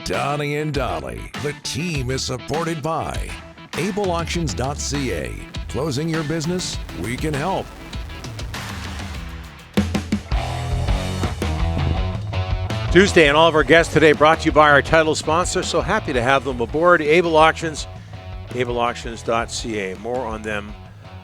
Donnie and Dolly. The team is supported by ableauctions.ca. Closing your business? We can help. Tuesday, and all of our guests today brought to you by our title sponsor. So happy to have them aboard. Able Auctions, ableauctions.ca. More on them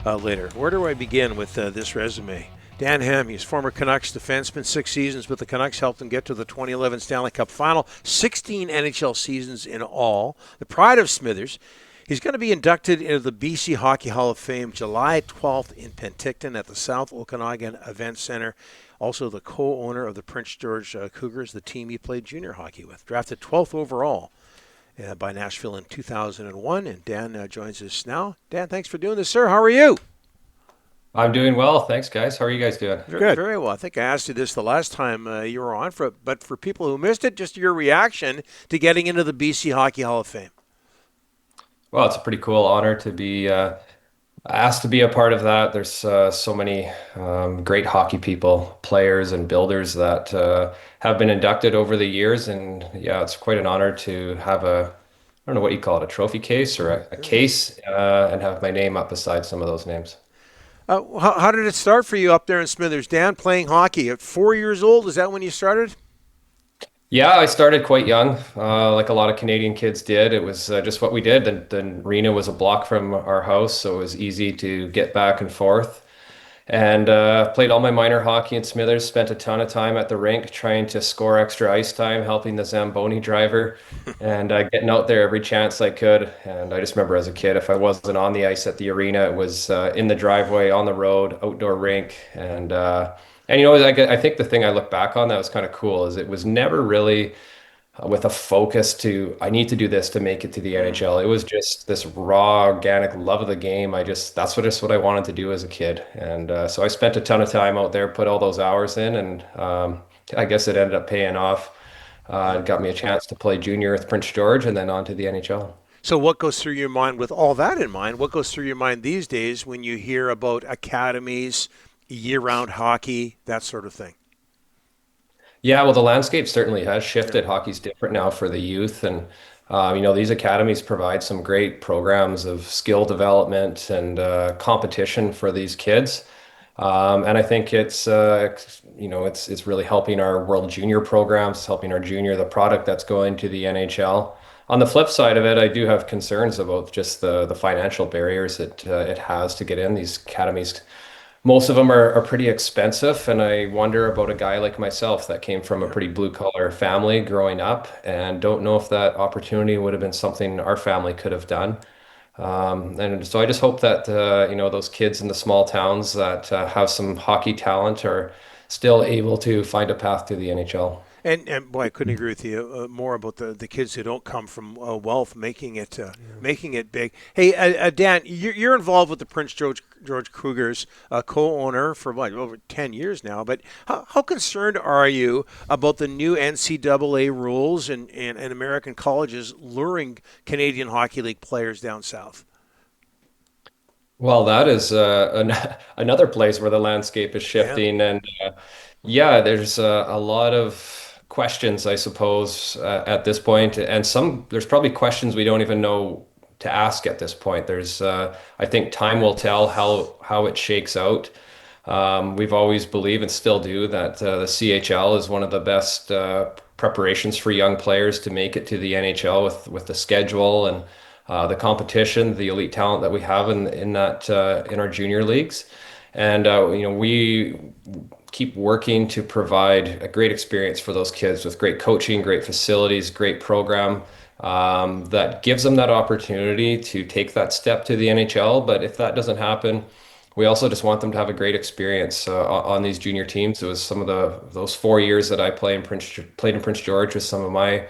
later. Where do I begin with this resume? Dan Hamhuis, former Canucks defenseman, 6 seasons with the Canucks, helped him get to the 2011 Stanley Cup Final, 16 NHL seasons in all. The pride of Smithers. He's going to be inducted into the BC Hockey Hall of Fame July 12th in Penticton at the South Okanagan Event Center. Also the co-owner of the Prince George Cougars, the team he played junior hockey with. Drafted 12th overall by Nashville in 2001. And Dan joins us now. Dan, thanks for doing this, sir. How are you? I'm doing well. Thanks, guys. How are you guys doing? Good. Very well. I think I asked you this the last time you were on, but for people who missed it, just your reaction to getting into the BC Hockey Hall of Fame. Well, it's a pretty cool honor to be asked to be a part of that. There's so many great hockey people, players and builders that have been inducted over the years. And yeah, it's quite an honor to have I don't know what you call it, a trophy case or a case, and have my name up beside some of those names. How did it start for you up there in Smithers, Dan, playing hockey? At 4 years old, is that when you started? Yeah, I started quite young, like a lot of Canadian kids did. It was just what we did. The arena was a block from our house, so it was easy to get back and forth. And played all my minor hockey in Smithers, spent a ton of time at the rink trying to score extra ice time, helping the Zamboni driver, and getting out there every chance I could. And I just remember as a kid, if I wasn't on the ice at the arena, it was in the driveway, on the road, outdoor rink. And you know, I think the thing I look back on that was kind of cool is it was never really with a focus to, I need to do this to make it to the NHL. It was just this raw, organic love of the game. That's what I wanted to do as a kid. And so I spent a ton of time out there, put all those hours in, and I guess it ended up paying off. It got me a chance to play junior with Prince George and then on to the NHL. So what goes through your mind with all that in mind? What goes through your mind these days when you hear about academies, year-round hockey, that sort of thing? Yeah, well, the landscape certainly has shifted. Hockey's different now for the youth, and you know, these academies provide some great programs of skill development and competition for these kids. And I think it's you know, it's really helping our World Junior programs, helping our junior, the product that's going to the NHL. On the flip side of it, I do have concerns about just the financial barriers that it has to get in these academies. Most of them are pretty expensive, and I wonder about a guy like myself that came from a pretty blue-collar family growing up and don't know if that opportunity would have been something our family could have done. And so I just hope that you know, those kids in the small towns that have some hockey talent are still able to find a path to the NHL. And boy, I couldn't agree with you more about the kids who don't come from wealth making it big. Hey, Dan, you're involved with the Prince George Cougars, co-owner for over 10 years now. But how concerned are you about the new NCAA rules and American colleges luring Canadian Hockey League players down south? Well, that is another place where the landscape is shifting, and yeah, there's a lot of questions, I suppose, at this point, and there's probably questions we don't even know to ask at this point. I think time will tell how it shakes out. We've always believed and still do that the CHL is one of the best preparations for young players to make it to the NHL with the schedule and the competition, the elite talent that we have in our junior leagues. And you know, we keep working to provide a great experience for those kids with great coaching, great facilities, great program that gives them that opportunity to take that step to the NHL. But if that doesn't happen, we also just want them to have a great experience on these junior teams. It was some of those 4 years that I played in Prince George was some of my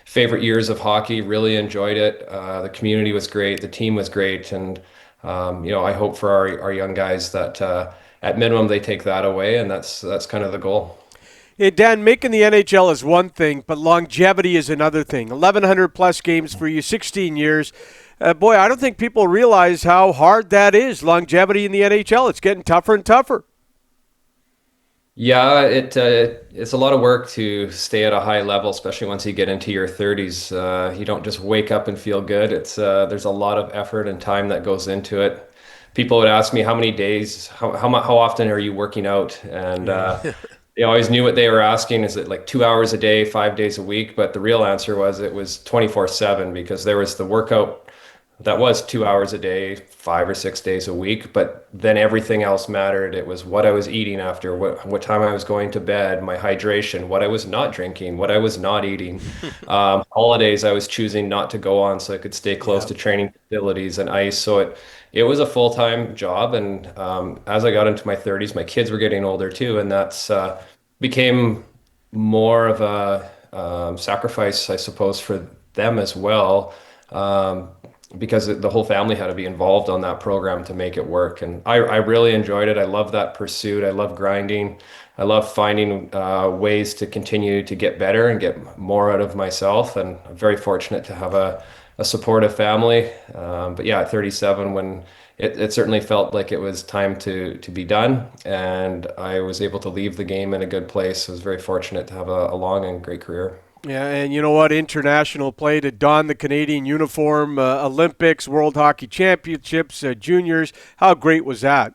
favorite years of hockey. Really enjoyed it. The community was great. The team was great. And you know, I hope for our young guys that at minimum they take that away, and that's kind of the goal. Yeah, Dan, making the NHL is one thing, but longevity is another thing. 1,100 plus games for you, 16 years. Boy, I don't think people realize how hard that is, longevity in the NHL. It's getting tougher and tougher. Yeah, it's a lot of work to stay at a high level, especially once you get into your 30s. You don't just wake up and feel good. It's there's a lot of effort and time that goes into it. People would ask me how many days, how often are you working out? And Yeah. they always knew what they were asking. Is it like 2 hours a day, 5 days a week? But the real answer was it was 24/7 because there was the workout that was 2 hours a day, 5 or 6 days a week, but then everything else mattered. It was what I was eating after, what time I was going to bed, my hydration, what I was not drinking, what I was not eating. Holidays I was choosing not to go on so I could stay close Yeah. to training facilities and ice. So it was a full-time job. And as I got into my 30s, my kids were getting older too, and that's became more of a sacrifice, I suppose, for them as well. Um, because the whole family had to be involved on that program to make it work. And I really enjoyed it. I love that pursuit. I love grinding. I love finding ways to continue to get better and get more out of myself. And I'm very fortunate to have a supportive family. But yeah, at 37, when it certainly felt like it was time to be done, and I was able to leave the game in a good place. I was very fortunate to have a long and great career. Yeah, and you know what? International play to don the Canadian uniform, Olympics, World Hockey Championships, juniors. How great was that?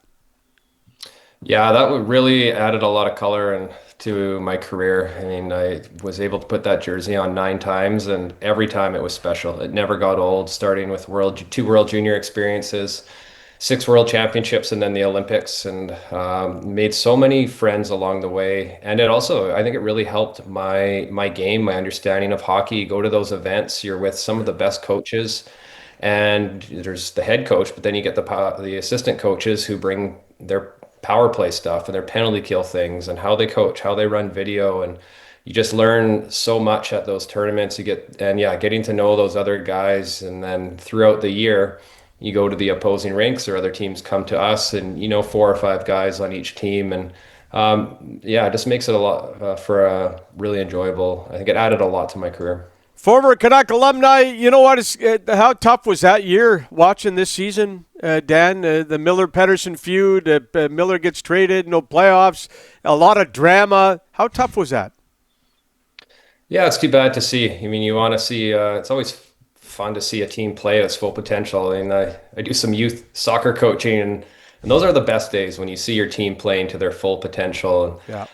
Yeah, that would really added a lot of color and to my career. I mean, I was able to put that jersey on 9 times, and every time it was special. It never got old, starting with two World Junior experiences, 6 World Championships, and then the Olympics, and made so many friends along the way. And it also, I think, it really helped my game, my understanding of hockey. You go to those events, you're with some of the best coaches, and there's the head coach, but then you get the assistant coaches who bring their power play stuff and their penalty kill things and how they coach, how they run video, and you just learn so much at those tournaments. You get and yeah, getting to know those other guys, and then throughout the year, you go to the opposing rinks or other teams come to us, and 4 or 5 guys on each team, and yeah, it just makes it a lot for a really enjoyable. I think it added a lot to my career. Former Canuck alumni, you know what? How tough was that year watching this season, Dan? The Miller Pedersen feud, Miller gets traded, no playoffs, a lot of drama. How tough was that? Yeah, it's too bad to see. I mean, you want to see, it's always fun to see a team play at its full potential. I mean, I do some youth soccer coaching, and those are the best days when you see your team playing to their full potential. Yeah.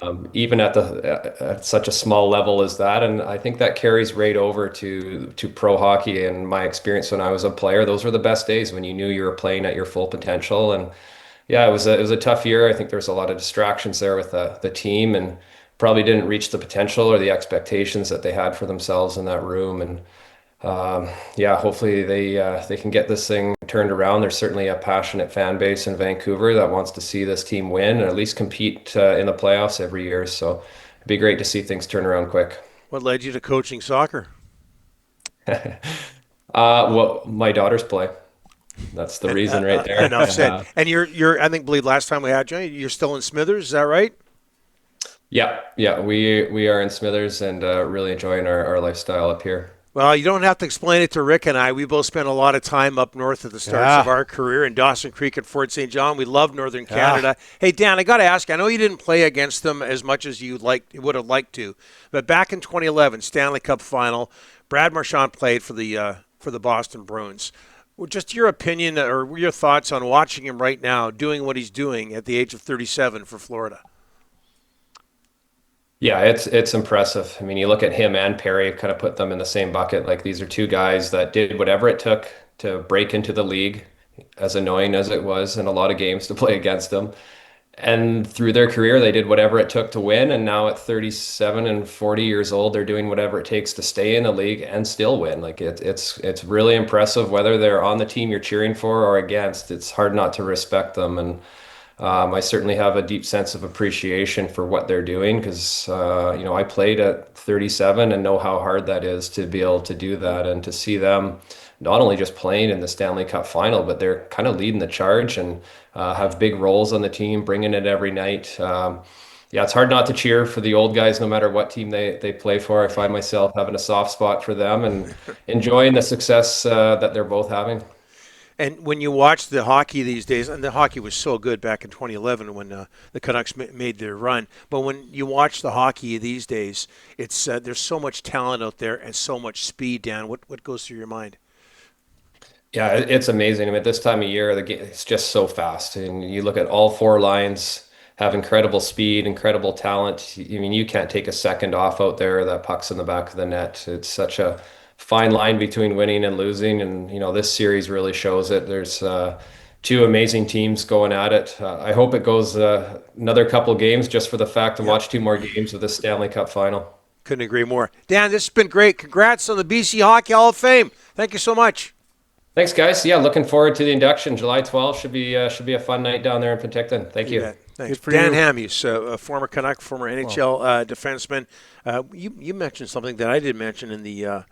And even at such a small level as that. And I think that carries right over to pro hockey. And my experience when I was a player, those were the best days when you knew you were playing at your full potential. And yeah, it was a tough year. I think there's a lot of distractions there with the team, and probably didn't reach the potential or the expectations that they had for themselves in that room. And yeah, hopefully they can get this thing turned around. There's certainly a passionate fan base in Vancouver that wants to see this team win or at least compete in the playoffs every year. So it'd be great to see things turn around quick. What led you to coaching soccer? Well, my daughters play. That's the reason right there. Enough said. And you're I think believe last time we had you, you're still in Smithers. Is that right? Yeah, we are in Smithers and really enjoying our lifestyle up here. Well, you don't have to explain it to Rick and I. We both spent a lot of time up north at the starts of our career in Dawson Creek at Fort St. John. We love Northern Canada. Hey, Dan, I got to ask, I know you didn't play against them as much as you would have liked to, but back in 2011, Stanley Cup final, Brad Marchand played for the Boston Bruins. Well, just your opinion or your thoughts on watching him right now doing what he's doing at the age of 37 for Florida. Yeah, it's impressive. I mean, you look at him and Perry, kind of put them in the same bucket. Like these are two guys that did whatever it took to break into the league, as annoying as it was in a lot of games to play against them. And through their career, they did whatever it took to win. And now at 37 and 40 years old, they're doing whatever it takes to stay in the league and still win. Like it's really impressive whether they're on the team you're cheering for or against. It's hard not to respect them. And I certainly have a deep sense of appreciation for what they're doing because, I played at 37 and know how hard that is to be able to do that and to see them not only just playing in the Stanley Cup final, but they're kind of leading the charge and have big roles on the team, bringing it every night. Yeah, it's hard not to cheer for the old guys no matter what team they play for. I find myself having a soft spot for them and enjoying the success that they're both having. And when you watch the hockey these days, and the hockey was so good back in 2011 when the Canucks made their run, but when you watch the hockey these days, it's there's so much talent out there and so much speed. Dan, what goes through your mind? Yeah, it's amazing. I mean, at this time of year, the game, it's just so fast. And you look at all four lines have incredible speed, incredible talent. I mean, you can't take a second off out there. That puck's in the back of the net. It's such a fine line between winning and losing. And, this series really shows it. There's two amazing teams going at it. I hope it goes another couple games just for the fact to watch two more games of the Stanley Cup final. Couldn't agree more. Dan, this has been great. Congrats on the BC Hockey Hall of Fame. Thank you so much. Thanks, guys. Yeah, looking forward to the induction. July 12th should be a fun night down there in Penticton. Thank you. Thanks. Dan Hamhuis, a former Canuck, former NHL defenseman. You mentioned something that I didn't mention in the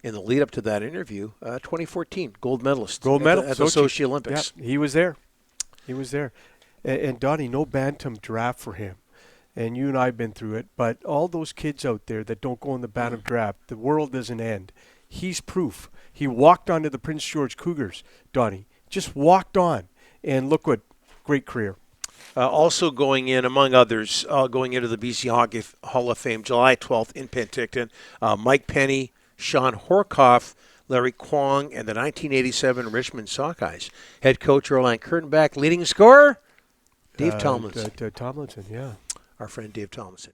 lead up to that interview. 2014 gold medalist. At the Sochi Olympics. Yeah, he was there. And Donnie, no bantam draft for him. And you and I have been through it. But all those kids out there that don't go in the bantam draft, the world doesn't end. He's proof. He walked onto the Prince George Cougars, Donnie. Just walked on. And look what great career. Also going in, among others, going into the BC Hockey Hall of Fame, July 12th in Penticton, Mike Penny, Sean Horkoff, Larry Kwong, and the 1987 Richmond Sockeyes. Head coach Roland Kurtenbach, leading scorer Dave Tomlinson. Tomlinson, yeah. Our friend Dave Tomlinson.